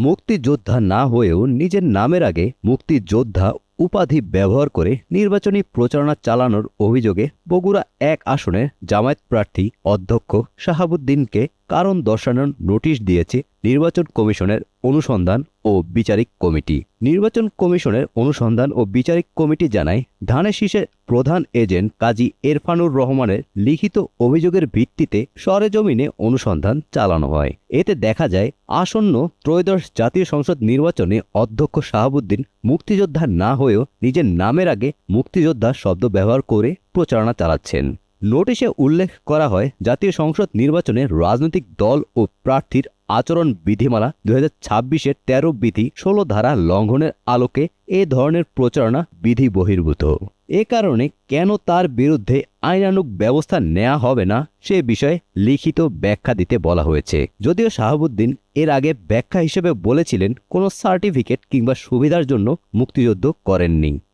মুক্তিযোদ্ধা না হয়েও নিজের নামের আগে মুক্তিযোদ্ধা উপাধি ব্যবহার করে নির্বাচনী প্রচারণা চালানোর অভিযোগে বগুড়া ১ আসনের জামায়াত প্রার্থী অধ্যক্ষ শাহাবুদ্দিনকে কারণ দর্শানোর নোটিশ দিয়েছে নির্বাচন কমিশনের অনুসন্ধান ও বিচারিক কমিটি। নির্বাচন কমিশনের অনুসন্ধান ও বিচারিক কমিটি জানায়, ধানের শীষের প্রধান এজেন্ট কাজী এরফানুর রহমানের লিখিত অভিযোগের ভিত্তিতে সরেজমিনে অনুসন্ধান চালানো হয়। এতে দেখা যায়, আসন্ন ত্রয়োদশ জাতীয় সংসদ নির্বাচনে অধ্যক্ষ শাহাবুদ্দিন মুক্তিযোদ্ধা না হয়েও নিজের নামের আগে মুক্তিযোদ্ধা শব্দ ব্যবহার করে প্রচারণা চালাচ্ছেন। নোটিশে উল্লেখ করা হয়, জাতীয় সংসদ নির্বাচনে রাজনৈতিক দল ও প্রার্থীর আচরণ বিধিমালা ২০২৬-এর ১৩ বিধি ১৬ ধারা লঙ্ঘনের আলোকে এ ধরনের প্রচারণা বিধি বহির্ভূত। এ কারণে কেন তার বিরুদ্ধে আইনানুগ ব্যবস্থা নেওয়া হবে না সে বিষয়ে লিখিত ব্যাখ্যা দিতে বলা হয়েছে। যদিও শাহাবুদ্দিন এর আগে ব্যাখ্যা হিসেবে বলেছিলেন, কোনো সার্টিফিকেট কিংবা সুবিধার জন্য মুক্তিযুদ্ধ করেননি।